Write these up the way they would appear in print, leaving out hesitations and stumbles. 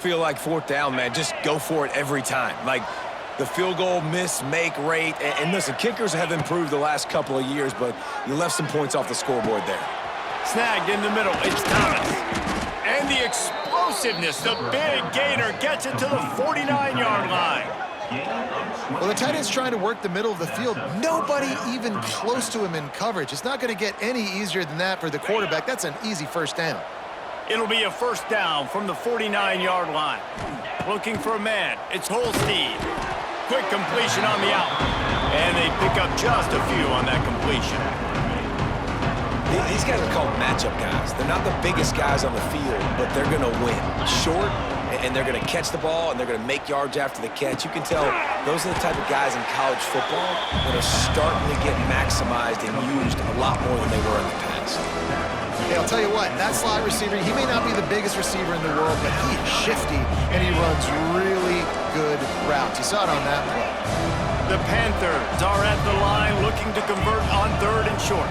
Feel like fourth down, man, just go for it every time. Like, the field goal miss-make rate. And listen, kickers have improved the last couple of years, but you left some points off the scoreboard there. Snagged in the middle. It's Thomas. And the explosiveness, the big gainer gets it to the 49-yard line. Well, the tight end's trying to work the middle of the field. Nobody even close to him in coverage. It's not going to get any easier than that for the quarterback. That's an easy first down. It'll be a first down from the 49-yard line. Looking for a man. It's Holstein. Quick completion on the out. And they pick up just a few on that completion. These guys are called matchup guys. They're not the biggest guys on the field, but they're going to win. Short, and they're going to catch the ball, and they're going to make yards after the catch. You can tell those are the type of guys in college football that are starting to get maximized and used a lot more than they were in the past. Hey, I'll tell you what, that slot receiver, he may not be the biggest receiver in the world, but he is shifty, and he runs really good routes. You saw it on that play. The Panthers are at the line looking to convert on 3rd and short.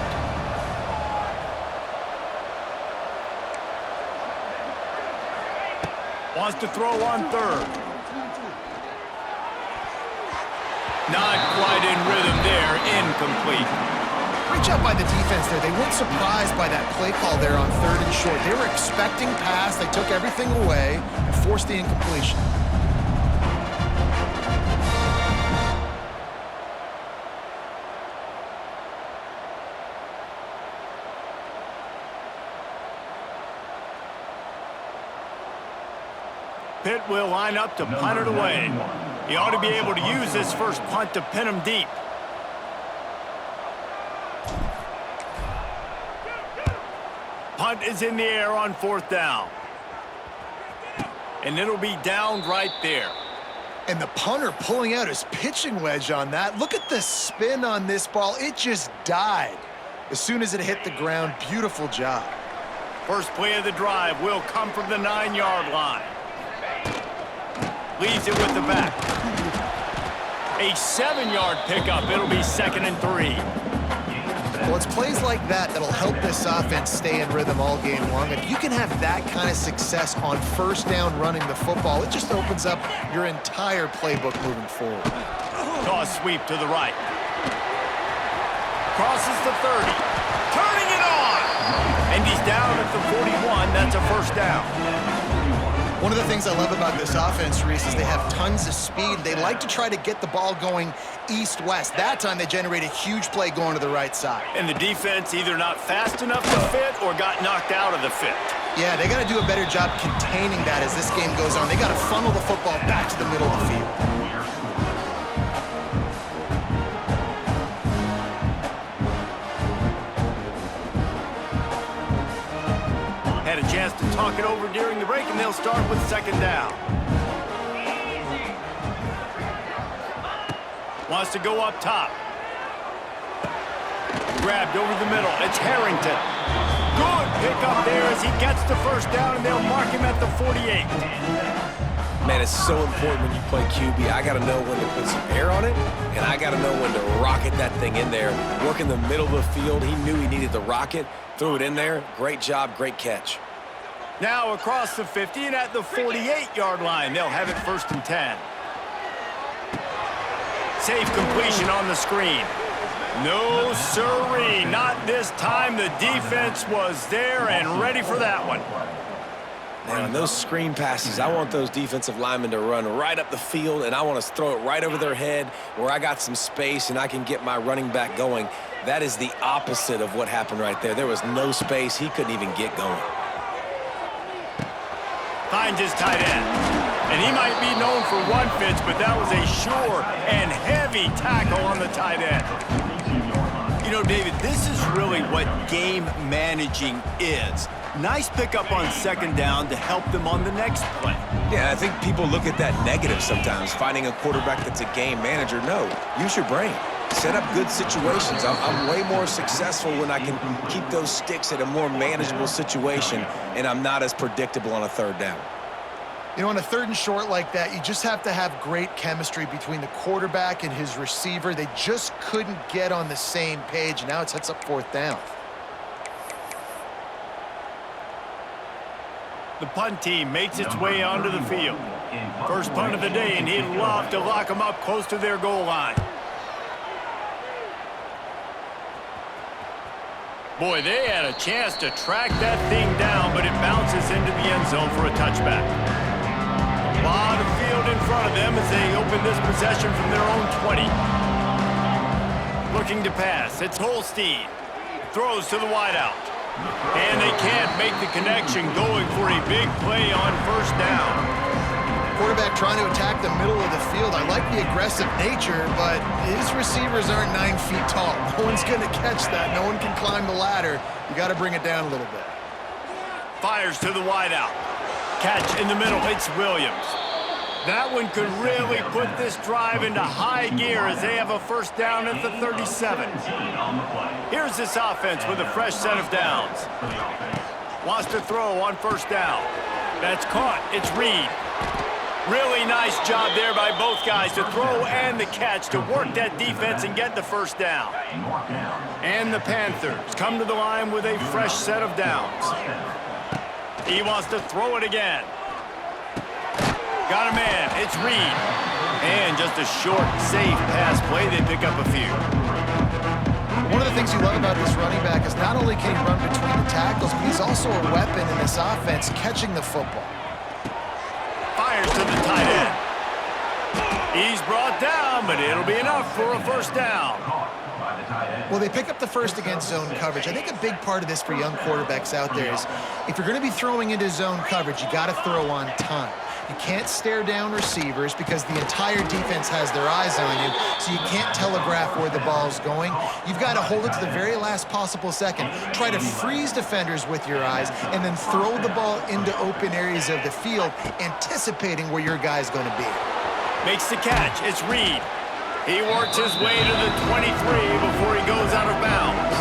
Wants to throw on 3rd. Not quite in rhythm there, incomplete. Great job by the defense there. They weren't surprised by that play call there on 3rd and short. They were expecting pass. They took everything away and forced the incompletion. Pitt will line up to punt it away. He ought to be able to use this first punt to pin him deep. Punt is in the air on 4th down. And it'll be downed right there. And the punter pulling out his pitching wedge on that. Look at the spin on this ball. It just died as soon as it hit the ground. Beautiful job. First play of the drive will come from the 9-yard line. Leaves it with the back. A 7-yard pickup. It'll be 2nd and 3. Well, it's plays like that that'll help this offense stay in rhythm all game long. If you can have that kind of success on first down running the football, it just opens up your entire playbook moving forward. Toss sweep to the right. Crosses the 30. Turning it on! And he's down at the 41. That's a first down. One of the things I love about this offense, Reese, is they have tons of speed. They like to try to get the ball going east-west. That time they generate a huge play going to the right side. And the defense either not fast enough to fit or got knocked out of the fit. Yeah, they got to do a better job containing that as this game goes on. They got to funnel the football back to the middle of the field. Had a chance to talk it over during the break, and they'll start with 2nd down. Wants to go up top. Grabbed over the middle. It's Harrington. Good pickup there as he gets the first down, and they'll mark him at the 48. Man, it's so important when you play QB. I got to know when to put some air on it, and I got to know when to rocket that thing in there. Work in the middle of the field. He knew he needed the rocket. Threw it in there. Great job, great catch. Now across the 50 and at the 48-yard line. They'll have it 1st and 10. Safe completion on the screen. No, sirree. Not this time. The defense was there and ready for that one. Man, on those screen passes, I want those defensive linemen to run right up the field, and I want to throw it right over their head where I got some space and I can get my running back going. That is the opposite of what happened right there. There was no space. He couldn't even get going. Finds his tight end. And he might be known for one pitch, but that was a sure and heavy tackle on the tight end. You know, David, this is really what game managing is. Nice pickup on 2nd down to help them on the next play. Yeah, I think people look at that negative sometimes, finding a quarterback that's a game manager. No, use your brain. Set up good situations. I'm way more successful when I can keep those sticks at a more manageable situation, and I'm not as predictable on a 3rd down. You know, on a 3rd and short like that, you just have to have great chemistry between the quarterback and his receiver. They just couldn't get on the same page. Now it sets up 4th down. The punt team makes its way onto the field. First punt of the day, and he'd love to lock them up close to their goal line. Boy, they had a chance to track that thing down, but it bounces into the end zone for a touchback. A lot of field in front of them as they open this possession from their own 20. Looking to pass, it's Holstein. Throws to the wideout. And they can't make the connection, going for a big play on first down. Quarterback trying to attack the middle of the field. I like the aggressive nature, but his receivers aren't 9 feet tall. No one's going to catch that. No one can climb the ladder. You got to bring it down a little bit. Fires to the wideout. Catch in the middle. It's Williams. That one could really put this drive into high gear as they have a first down at the 37. Here's this offense with a fresh set of downs. Wants to throw on first down. That's caught. It's Reed. Really nice job there by both guys to throw and the catch to work that defense and get the first down. And the Panthers come to the line with a fresh set of downs. He wants to throw it again. Got a man. It's Reed. And just a short, safe pass play. They pick up a few. One of the things you love about this running back is not only can he run between the tackles, but he's also a weapon in this offense, catching the football. Fires to the tight end. He's brought down, but it'll be enough for a first down. Well, they pick up the first against zone coverage. I think a big part of this for young quarterbacks out there is if you're going to be throwing into zone coverage, you got to throw on time. You can't stare down receivers because the entire defense has their eyes on you, so you can't telegraph where the ball's going. You've got to hold it to the very last possible second. Try to freeze defenders with your eyes and then throw the ball into open areas of the field, anticipating where your guy's going to be. Makes the catch. It's Reed. He works his way to the 23 before he goes out of bounds.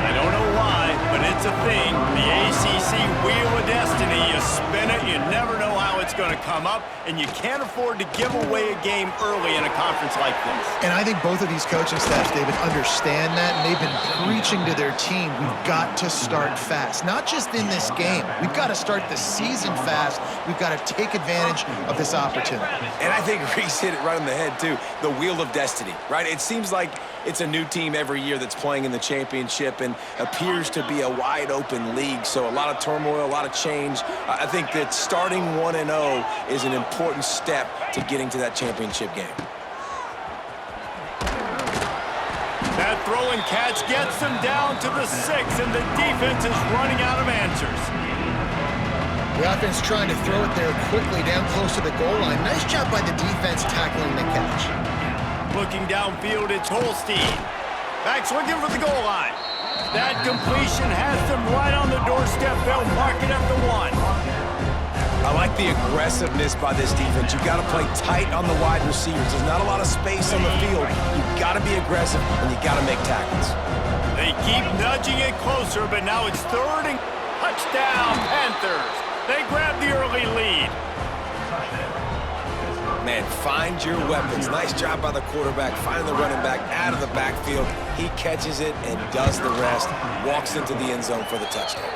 I don't know why, but it's a thing. The ACC Wheel of Destiny. You spin it, you never know how it's going to come up, and you can't afford to give away a game early in a conference like this. And I think both of these coaching staffs, David, understand that, and they've been preaching to their team, we've got to start fast. Not just in this game. We've got to start the season fast. We've got to take advantage of this opportunity. And I think Reese hit it right on the head, too. The Wheel of Destiny, right? It seems like it's a new team every year that's playing in the championship and appears to be a wide-open league. So a lot of turmoil, a lot of change. I think that starting 1-0 is an important step to getting to that championship game. That throw and catch gets them down to the 6, and the defense is running out of answers. The offense trying to throw it there quickly down close to the goal line. Nice job by the defense tackling the catch. Looking downfield, it's Holstein. Back's looking for the goal line. That completion has them right on the doorstep. They'll mark it at the 1. I like the aggressiveness by this defense. You've got to play tight on the wide receivers. There's not a lot of space on the field. You've got to be aggressive, and you've got to make tackles. They keep nudging it closer, but now it's 3rd and touchdown, Panthers. They grab the early lead. Man, find your weapons. Nice job by the quarterback, finding the running back out of the backfield. He catches it and does the rest, walks into the end zone for the touchdown.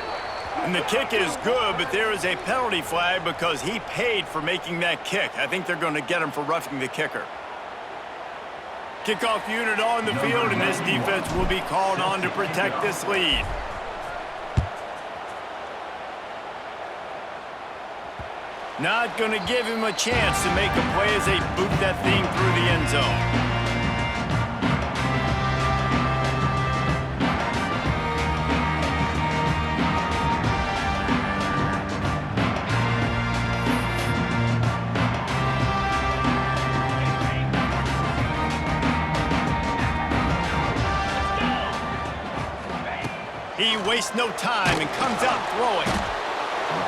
And the kick is good, but there is a penalty flag because he paid for making that kick. I think they're going to get him for roughing the kicker. Kickoff unit on the field, and this defense will be called on to protect this lead. Not going to give him a chance to make a play as they boot that thing through the end zone. He wastes no time and comes out throwing.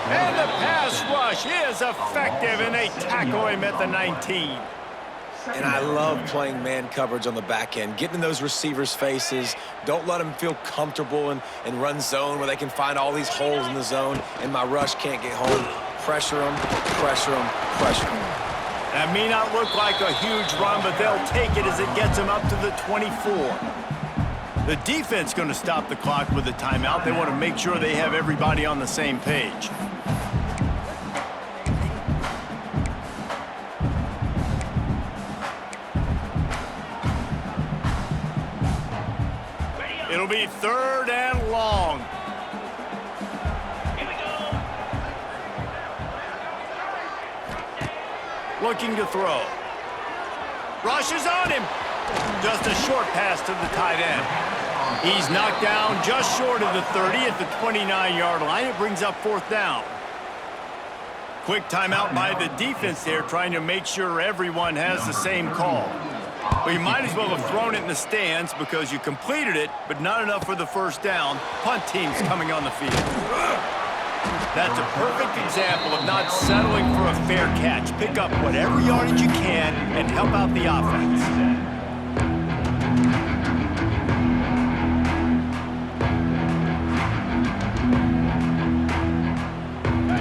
And the pass rush is effective, and they tackle him at the 19. And I love playing man coverage on the back end, getting in those receivers' faces. Don't let them feel comfortable and run zone where they can find all these holes in the zone, and my rush can't get home. Pressure them, pressure them, pressure them. That may not look like a huge run, but they'll take it as it gets them up to the 24. The defense going to stop the clock with a timeout. They want to make sure they have everybody on the same page. be 3rd and long. Looking to throw. Rushes on him. Just a short pass to the tight end. He's knocked down just short of the 30 at the 29-yard line. It brings up 4th down. Quick timeout by the defense there, trying to make sure everyone has the same call. Well, you might as well have thrown it in the stands because you completed it, but not enough for the 1st down. Punt team's coming on the field. That's a perfect example of not settling for a fair catch. Pick up whatever yardage you can and help out the offense.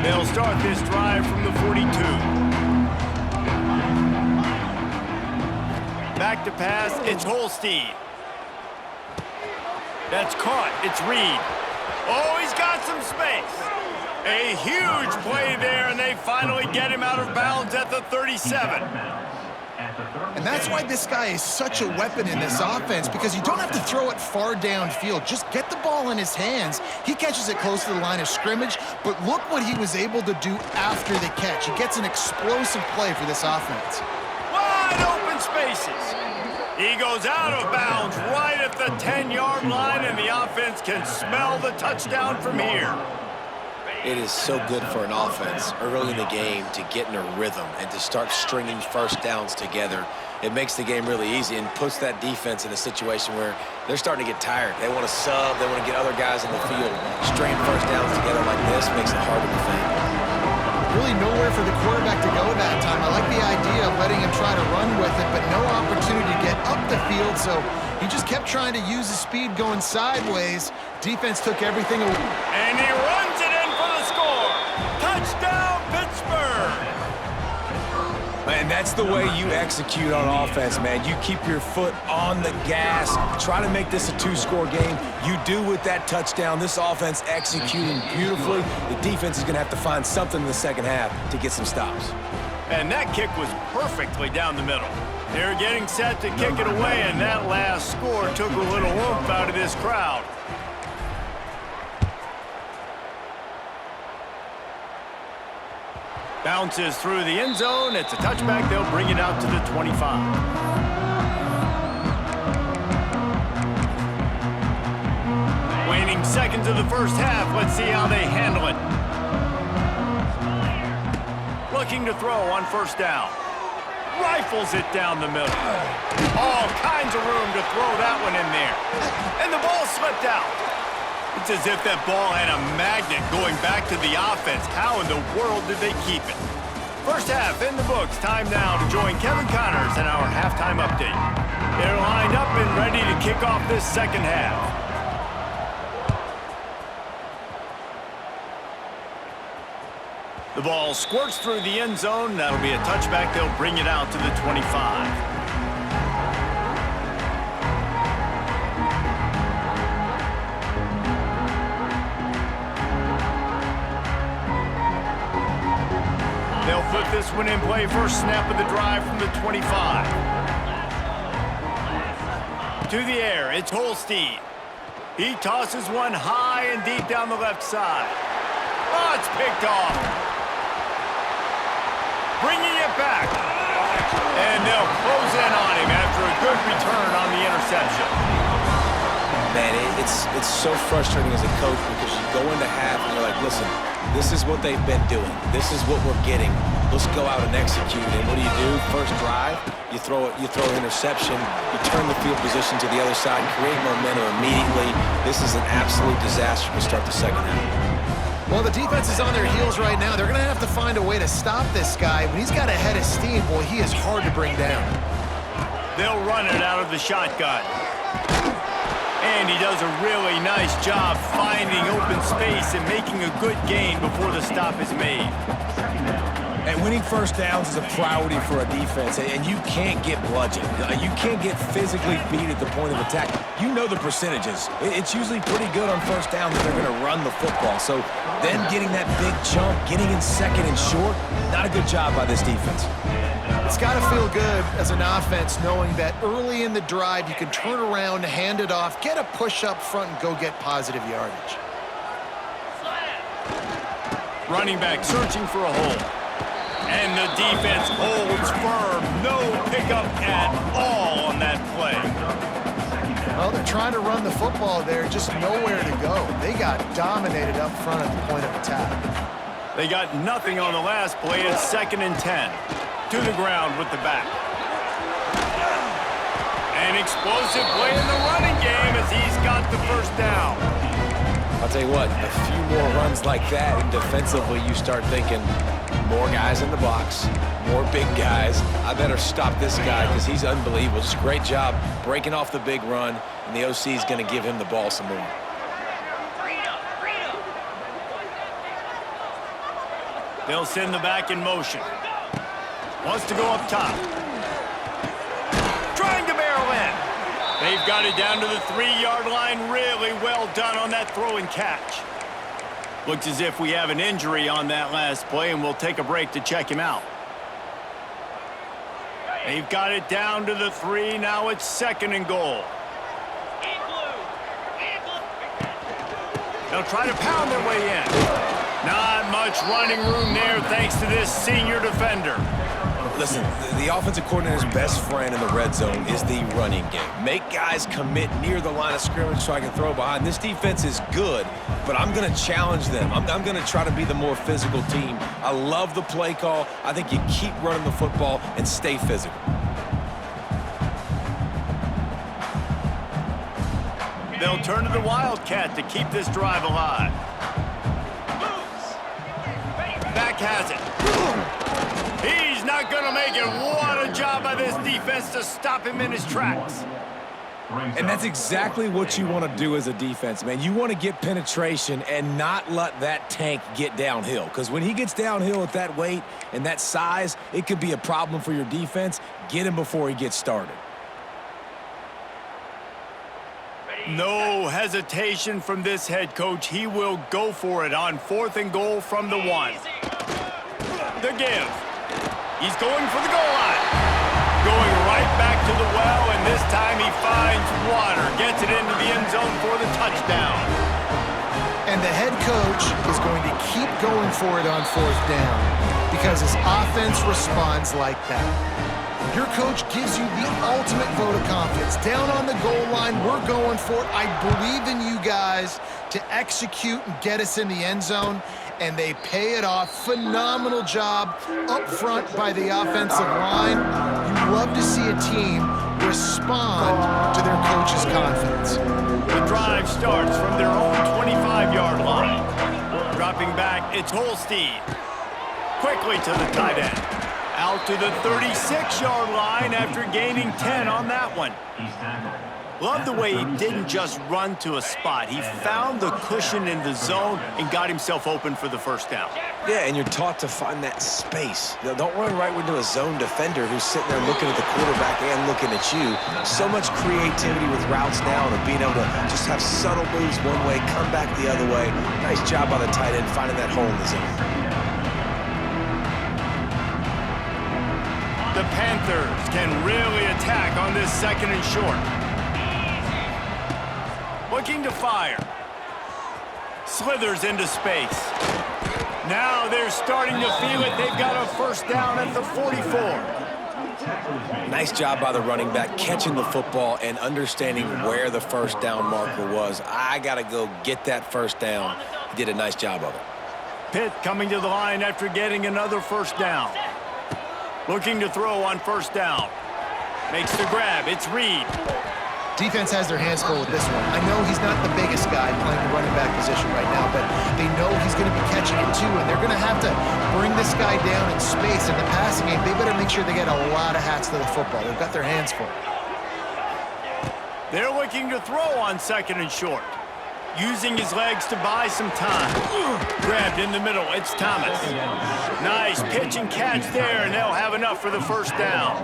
They'll start this drive from the 42. Back to pass, it's Holstein. That's caught, it's Reed. Oh, he's got some space. A huge play there, and they finally get him out of bounds at the 37. And that's why this guy is such a weapon in this offense, because you don't have to throw it far downfield. Just get the ball in his hands. He catches it close to the line of scrimmage, but look what he was able to do after the catch. He gets an explosive play for this offense. Wide open spaces. He goes out of bounds right at the 10-yard line, and the offense can smell the touchdown from here. It is so good for an offense early in the game to get in a rhythm and to start stringing 1st downs together. It makes the game really easy and puts that defense in a situation where they're starting to get tired. They want to sub. They want to get other guys in the field. Stringing 1st downs together like this makes it hard to defend. Really nowhere for the quarterback to go that time. I like the idea of letting him try to run with it, but no opportunity to get up the field, so he just kept trying to use his speed going sideways. Defense took everything away. And he runs it in for the score. Touchdown, Pittsburgh. And that's the way you execute on offense, man. You keep your foot on the gas. Try to make this a 2-score game. You do with that touchdown. This offense executing beautifully. The defense is going to have to find something in the 2nd half to get some stops. And that kick was perfectly down the middle. They're getting set to kick it away, and that last score took a little oomph out of this crowd. Bounces through the end zone. It's a touchback. They'll bring it out to the 25. Waning seconds of the 1st half. Let's see how they handle it. Looking to throw on 1st down. Rifles it down the middle. All kinds of room to throw that one in there. And the ball slipped out. It's as if that ball had a magnet going back to the offense. How in the world did they keep it? 1st half in the books. Time now to join Kevin Connors in our halftime update. They're lined up and ready to kick off this 2nd half. The ball squirts through the end zone. That'll be a touchback. They'll bring it out to the 25. They'll put this one in play. First snap of the drive from the 25. To the air, it's Holstein. He tosses one high and deep down the left side. Oh, it's picked off. Bringing it back. And they'll close in on him after a good return on the interception. Man, it's so frustrating as a coach because you go into half and you're like, listen, this is what they've been doing. This is what we're getting. Let's go out and execute. And what do? First drive, you throw an interception, you turn the field position to the other side, create momentum immediately. This is an absolute disaster to start the 2nd half. Well, the defense is on their heels right now. They're going to have to find a way to stop this guy. When he's got a head of steam, boy, he is hard to bring down. They'll run it out of the shotgun. And he does a really nice job finding open space and making a good gain before the stop is made. And winning 1st downs is a priority for a defense, and you can't get bludgeoned. You can't get physically beat at the point of attack. You know the percentages. It's usually pretty good on 1st down that they're going to run the football. So then getting that big chunk, getting in 2nd and short, not a good job by this defense. It's got to feel good as an offense knowing that early in the drive you can turn around, hand it off, get a push up front, and go get positive yardage. Running back searching for a hole. And the defense holds firm. No pickup at all on that play. Well, they're trying to run the football there, just nowhere to go. They got dominated up front at the point of attack. They got nothing on the last play. It's 2nd and 10. To the ground with the back. An explosive play in the running game as he's got the first down. I'll tell you what, a few more runs like that, and defensively you start thinking, more guys in the box, more big guys. I better stop this guy because he's unbelievable. Just a great job breaking off the big run, and the OC is going to give him the ball some more. They'll send the back in motion. Wants to go up top. Trying to barrel in. They've got it down to the 3-yard line. Really well done on that throw and catch. Looks as if we have an injury on that last play, and we'll take a break to check him out. They've got it down to the 3. Now it's 2nd and goal. They'll try to pound their way in. Not much running room there thanks to this senior defender. Listen, the offensive coordinator's best friend in the red zone is the running game. Make guys commit near the line of scrimmage so I can throw behind. This defense is good, but I'm going to challenge them. I'm going to try to be the more physical team. I love the play call. I think you keep running the football and stay physical. They'll turn to the Wildcat to keep this drive alive. Back has it. He's not going to make it. What a job by this defense to stop him in his tracks. And that's exactly what you want to do as a defense, man. You want to get penetration and not let that tank get downhill. Because when he gets downhill at that weight and that size, it could be a problem for your defense. Get him before he gets started. No hesitation from this head coach. He will go for it on 4th and goal from the 1. The give. He's going for the goal line. Going right back to the well, and this time he finds water. Gets it into the end zone for the touchdown. And the head coach is going to keep going for it on 4th down because his offense responds like that. Your coach gives you the ultimate vote of confidence. Down on the goal line, we're going for it. I believe in you guys to execute and get us in the end zone, and they pay it off. Phenomenal job up front by the offensive line. You love to see a team respond to their coach's confidence. The drive starts from their own 25-yard line. Dropping back, it's Holstein. Quickly to the tight end. Out to the 36-yard line after gaining 10 on that one. Love the way he didn't just run to a spot. He found the cushion in the zone and got himself open for the first down. Yeah, and you're taught to find that space. Don't run right into a zone defender who's sitting there looking at the quarterback and looking at you. So much creativity with routes now and being able to just have subtle moves one way, come back the other way. Nice job by the tight end finding that hole in the zone. The Panthers can really attack on this 2nd and short. Looking to fire. Slithers into space. Now they're starting to feel it. They've got a first down at the 44. Nice job by the running back catching the football and understanding where the first down marker was. I got to go get that first down. He did a nice job of it. Pitt coming to the line after getting another first down. Looking to throw on 1st down. Makes the grab. It's Reed. Defense has their hands full with this one. I know he's not the biggest guy playing the running back position right now, but they know he's going to be catching it too, and they're going to have to bring this guy down in space. In the passing game, they better make sure they get a lot of hats to the football. They've got their hands full. They're looking to throw on 2nd and short. Using his legs to buy some time. Grabbed in the middle. It's Thomas. Nice pitch and catch there, and they'll have enough for the first down.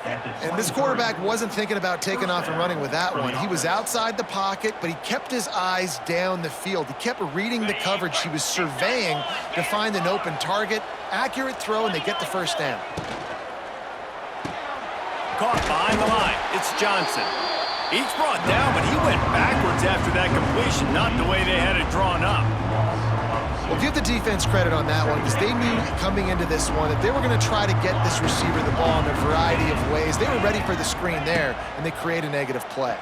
And this quarterback wasn't thinking about taking off and running with that one. He was outside the pocket, but he kept his eyes down the field. He kept reading the coverage. He was surveying to find an open target. Accurate throw, and they get the first down. Caught behind the line. It's Johnson. Each brought down, but he went backwards after that completion, not the way they had it drawn up. Well, give the defense credit on that one because they knew coming into this one that they were going to try to get this receiver the ball in a variety of ways. They were ready for the screen there, and they create a negative play.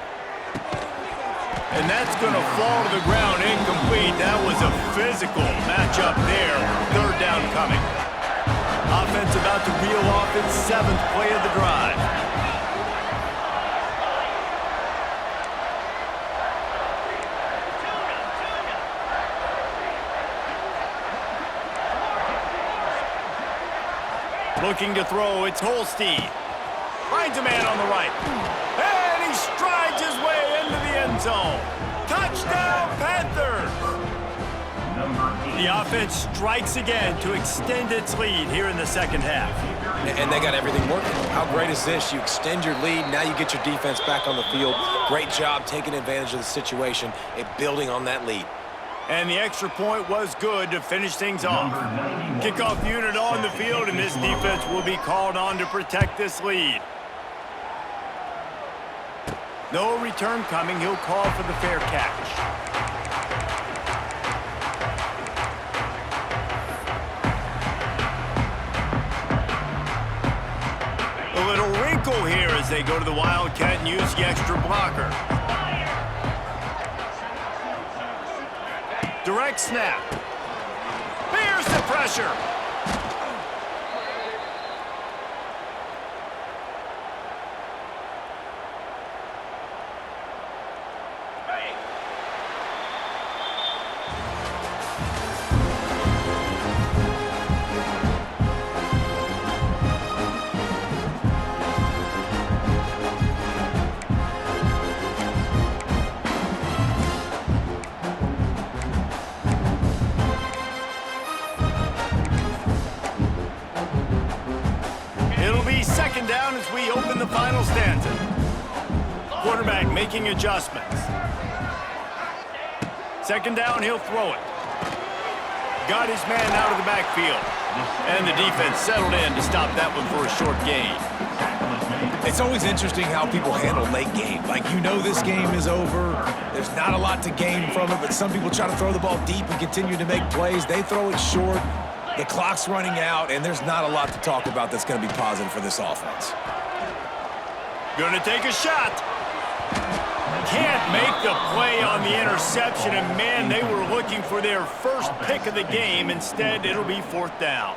And that's going to fall to the ground incomplete. That was a physical matchup there. Third down coming. Offense about to reel off its 7th play of the drive. Looking to throw, it's Holstein. Finds a man on the right. And he strides his way into the end zone. Touchdown, Panthers! The offense strikes again to extend its lead here in the second half. And they got everything working. How great is this? You extend your lead, now you get your defense back on the field. Great job taking advantage of the situation and building on that lead. And the extra point was good to finish things off. Kickoff unit on the field, and this defense will be called on to protect this lead. No return coming. He'll call for the fair catch. A little wrinkle here as they go to the Wildcat and use the extra blocker. Direct snap. Here's the pressure. Second down as we open the final stanza. Quarterback making adjustments. Second down, he'll throw it. Got his man out of the backfield. And the defense settled in to stop that one for a short gain. It's always interesting how people handle late game. Like, you know this game is over. There's not a lot to gain from it, but some people try to throw the ball deep and continue to make plays. They throw it short. The clock's running out, and there's not a lot to talk about that's going to be positive for this offense. Gonna take a shot. Can't make the play on the interception, and man, they were looking for their first pick of the game. Instead, it'll be 4th down.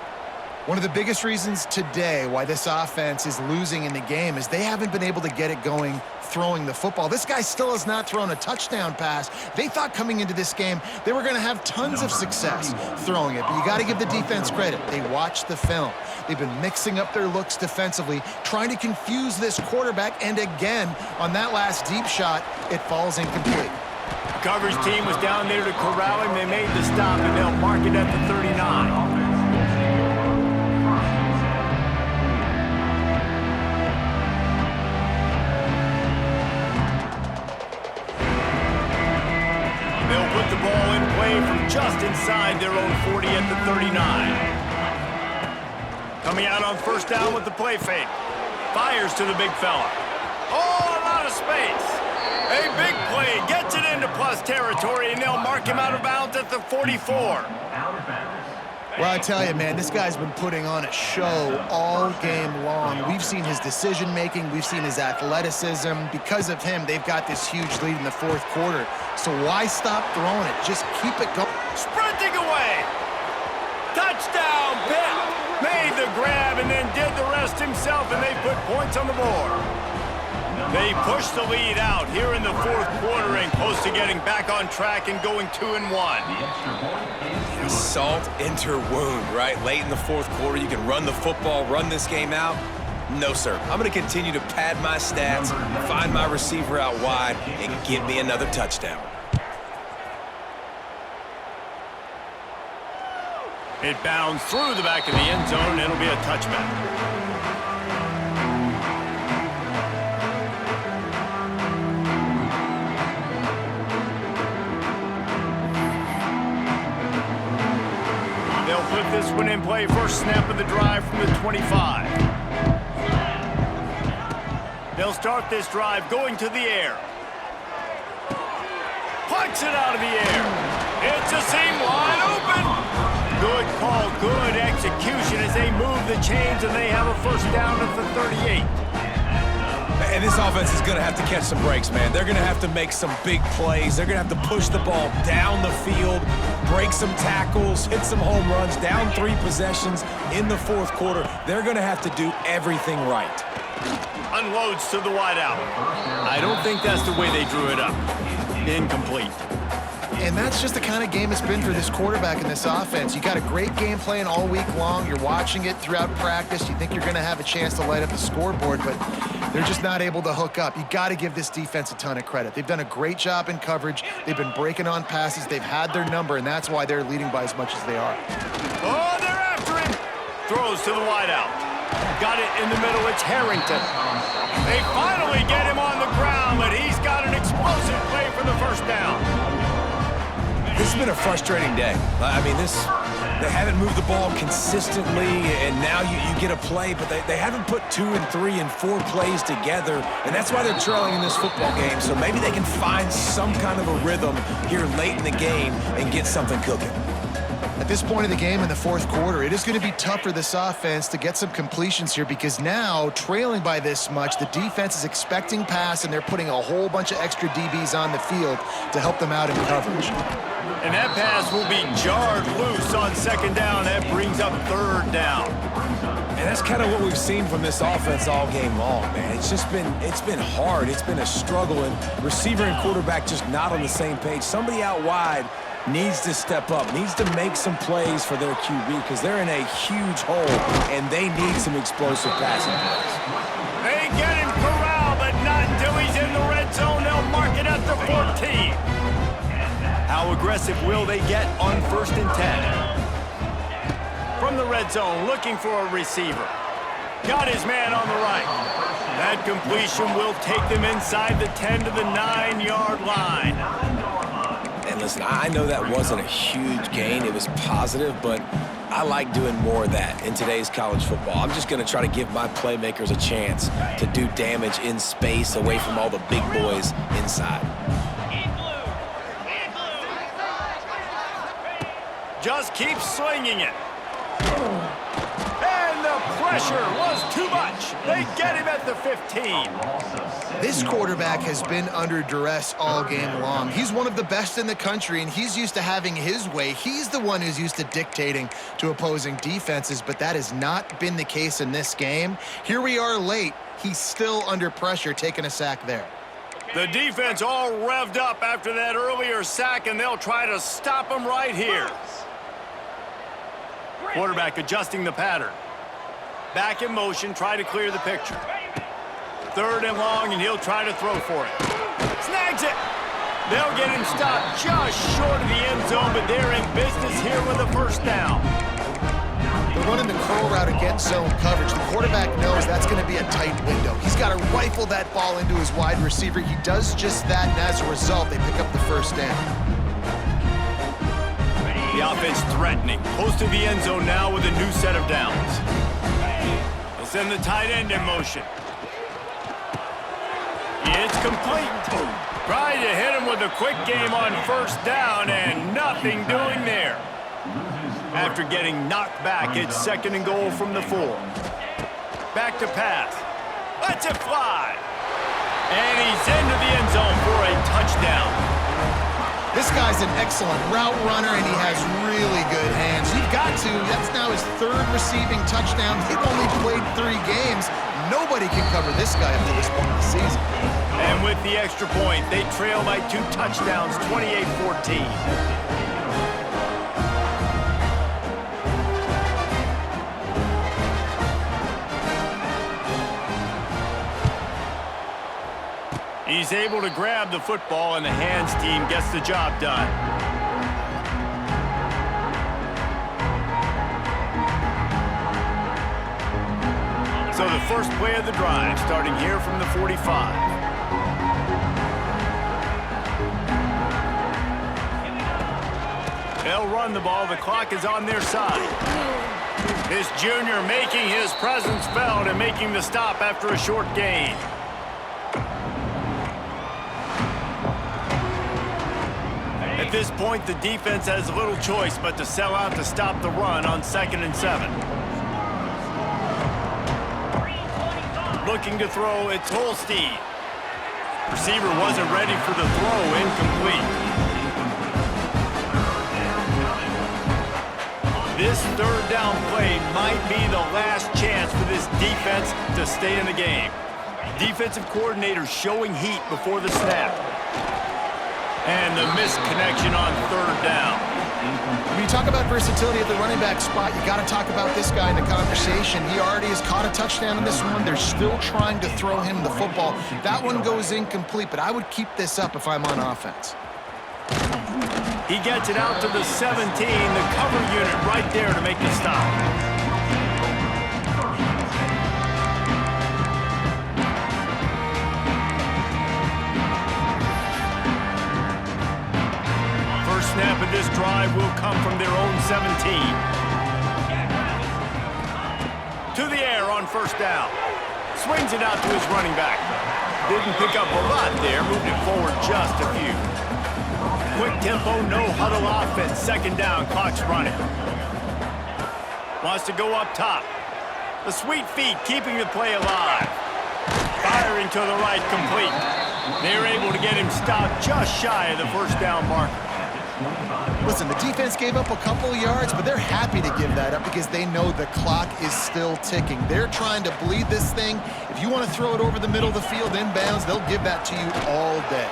One of the biggest reasons today why this offense is losing in the game is they haven't been able to get it going throwing the football. This guy still has not thrown a touchdown pass. They thought coming into this game they were going to have tons of success throwing it, but you got to give the defense credit. They watched the film. They've been mixing up their looks defensively, trying to confuse this quarterback, and again, on that last deep shot, it falls incomplete. The coverage team was down there to corral him. They made the stop, and they'll mark it at the 39. Put the ball in play from just inside their own 40 at the 39. Coming out on first down with the play fake. Fires to the big fella. Oh, a lot of space. A big play gets it into plus territory, and they'll mark him out of bounds at the 44. Well, I tell you, man, this guy's been putting on a show all game long. We've seen his decision-making. We've seen his athleticism. Because of him, they've got this huge lead in the 4th quarter. So why stop throwing it? Just keep it going. Sprinting away. Touchdown, Pitt. Made the grab and then did the rest himself, and they put points on the board. They push the lead out here in the 4th quarter and close to getting back on track and going 2-1. Salt into wound, right? Late in the 4th quarter, you can run the football, run this game out. No, sir. I'm going to continue to pad my stats, find my receiver out wide, and give me another touchdown. It bounds through the back of the end zone, and it'll be a touchback. They'll put this one in play. First snap of the drive from the 25. They'll start this drive going to the air. Punts it out of the air. It's a seam wide open. Good call, good execution as they move the chains, and they have a first down at the 38. And this offense is going to have to catch some breaks, man. They're going to have to make some big plays. They're going to have to push the ball down the field, break some tackles, hit some home runs, down 3 possessions in the fourth quarter. They're going to have to do everything right. Unloads to the wideout. I don't think that's the way they drew it up. Incomplete. And that's just the kind of game it's been for this quarterback in this offense. You got a great game plan all week long. You're watching it throughout practice. You think you're going to have a chance to light up the scoreboard, but they're just not able to hook up. You got to give this defense a ton of credit. They've done a great job in coverage. They've been breaking on passes. They've had their number, and that's why they're leading by as much as they are. Oh, they're after him. Throws to the wideout. Got it in the middle. It's Harrington. They finally get him on the ground, but he's got an explosive play for the first down. This has been a frustrating day. I mean, they haven't moved the ball consistently, and now you get a play, but they haven't put 2 and 3 and 4 plays together, and that's why they're trailing in this football game. So maybe they can find some kind of a rhythm here late in the game and get something cooking. At this point of the game in the fourth quarter, it is going to be tough for this offense to get some completions here because now, trailing by this much, the defense is expecting pass, and they're putting a whole bunch of extra DBs on the field to help them out in coverage. And that pass will be jarred loose on second down. That brings up third down. And that's kind of what we've seen from this offense all game long, man. It's been hard. It's been a struggle, and receiver and quarterback just not on the same page. Somebody out wide needs to step up, needs to make some plays for their QB because they're in a huge hole, and they need some explosive passing plays. They get him corralled, but not until he's in the red zone. They'll mark it at the 14. How aggressive will they get on 1st and 10? From the red zone, looking for a receiver. Got his man on the right. That completion will take them inside the 10 to the 9-yard line. And listen, I know that wasn't a huge gain. It was positive, but I like doing more of that in today's college football. I'm just going to try to give my playmakers a chance to do damage in space away from all the big boys inside. Just keep swinging it. And the pressure was too much. They get him at the 15. This quarterback has been under duress all game long. He's one of the best in the country, and he's used to having his way. He's the one who's used to dictating to opposing defenses, but that has not been the case in this game. Here we are late. He's still under pressure, taking a sack there. The defense all revved up after that earlier sack, and they'll try to stop him right here. Quarterback adjusting the pattern. Back in motion, try to clear the picture. 3rd and long, and he'll try to throw for it. Snags it. They'll get him stopped just short of the end zone, but they're in business here with a first down. They're running the curl route against zone coverage. The quarterback knows that's going to be a tight window. He's got to rifle that ball into his wide receiver. He does just that, and as a result, they pick up the first down. The offense threatening. Close to the end zone now with a new set of downs. They'll send the tight end in motion. It's complete. Trying to hit him with a quick game on first down, and nothing doing there. After getting knocked back, it's 2nd and goal from the 4. Back to pass. Lets it fly. And he's into the end zone for a touchdown. This guy's an excellent route runner, and he has really good hands. You've got to. That's now his 3rd receiving touchdown. He's only played 3 games. Nobody can cover this guy up to this point in the season. And with the extra point, they trail by 2 touchdowns, 28-14. He's able to grab the football, and the hands team gets the job done. So the first play of the drive, starting here from the 45. They'll run the ball. The clock is on their side. This junior making his presence felt and making the stop after a short gain. this point, the defense has little choice but to sell out to stop the run on 2nd and 7. Looking to throw, it's Holstein. Receiver wasn't ready for the throw, incomplete. This 3rd down play might be the last chance for this defense to stay in the game. Defensive coordinator showing heat before the snap. And the missed connection on 3rd down. When you talk about versatility at the running back spot, you got to talk about this guy in the conversation. He already has caught a touchdown in this one. They're still trying to throw him the football. That one goes incomplete, but I would keep this up if I'm on offense. He gets it out to the 17, the cover unit right there to make the stop. Snap of this drive will come from their own 17. To the air on 1st down. Swings it out to his running back. Didn't pick up a lot there, moving it forward just a few. Quick tempo, no huddle offense. 2nd down, clock's running. Wants to go up top. The sweet feet keeping the play alive. Firing to the right, complete. They're able to get him stopped just shy of the 1st down marker. Listen, the defense gave up a couple of yards, but they're happy to give that up because they know the clock is still ticking. They're trying to bleed this thing. If you want to throw it over the middle of the field inbounds, they'll give that to you all day.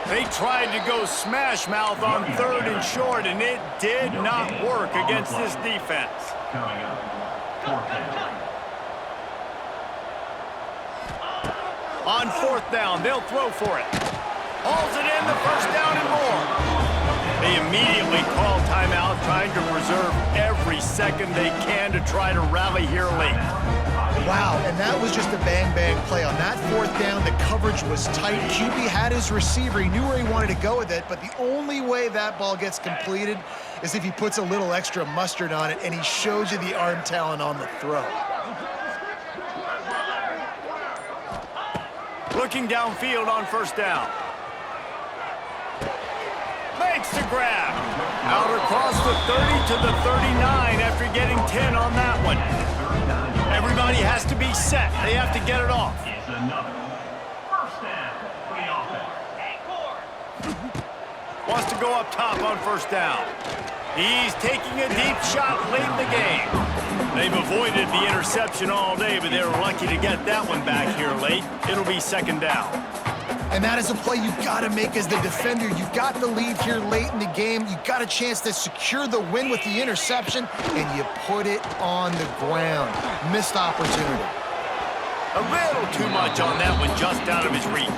They tried to go smash mouth on 3rd and short, and it did not work against this defense. On 4th down, they'll throw for it. Hauls it in, the 1st down and more. They immediately call timeout, trying to preserve every second they can to try to rally here late. Wow, and that was just a bang-bang play. On that 4th down, the coverage was tight. QB had his receiver. He knew where he wanted to go with it, but the only way that ball gets completed is if he puts a little extra mustard on it, and he shows you the arm talent on the throw. Looking downfield on 1st down. Makes the grab. Out across the 30 to the 39 after getting 10 on that one. Everybody has to be set. They have to get it off. Wants to go up top on 1st down. He's taking a deep shot late in the game. They've avoided the interception all day, but they were lucky to get that one back here late. It'll be 2nd down. And that is a play you've got to make as the defender. You've got the lead here late in the game. You've got a chance to secure the win with the interception, and you put it on the ground. Missed opportunity. A little too much on that one, just out of his reach.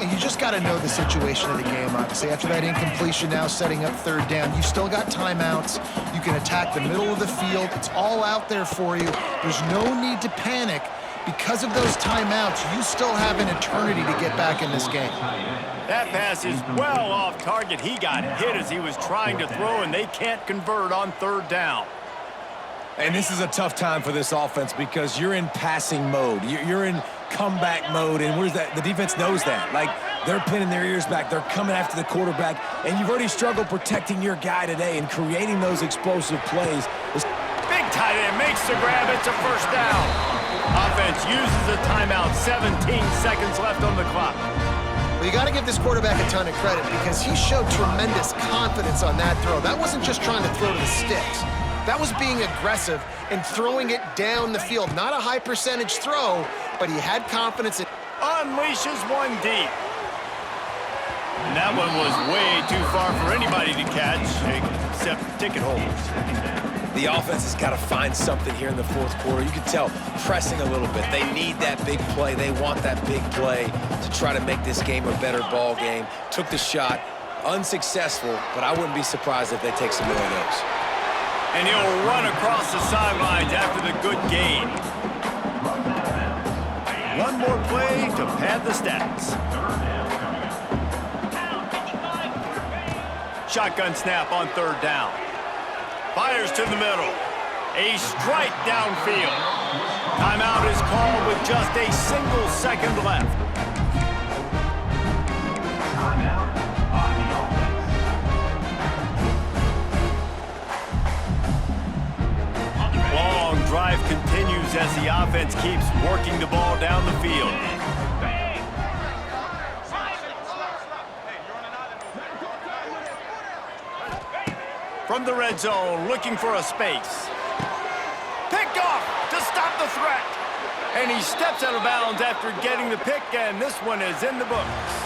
And you just got to know the situation of the game, obviously. After that incompletion, now setting up 3rd down. You still got timeouts. You can attack the middle of the field. It's all out there for you. There's no need to panic. Because of those timeouts, you still have an eternity to get back in this game. That pass is well off target. He got hit as he was trying to throw, and they can't convert on 3rd down. And this is a tough time for this offense because you're in passing mode. You're in comeback mode, and where's that? The defense knows that. Like, they're pinning their ears back. They're coming after the quarterback, and you've already struggled protecting your guy today and creating those explosive plays. Big tight end makes the grab. It's a 1st down. Offense uses a timeout. 17 seconds left on the clock. Well, you got to give this quarterback a ton of credit because he showed tremendous confidence on that throw. That wasn't just trying to throw to the sticks. That was being aggressive and throwing it down the field. Not a high percentage throw, but he had confidence. Unleashes one deep. And that one was way too far for anybody to catch, except ticket holders. The offense has got to find something here in the 4th quarter. You can tell pressing a little bit. They need that big play. They want that big play to try to make this game a better ball game. Took the shot, unsuccessful, but I wouldn't be surprised if they take some more of those. And he'll run across the sidelines after the good gain. One more play to pad the stats. Shotgun snap on 3rd down. Fires to the middle. A strike downfield. Timeout is called with just a single second left. yards as the offense keeps working the ball down the field. From the red zone, looking for a space. Picked off to stop the threat. And he steps out of bounds after getting the pick, and this one is in the books.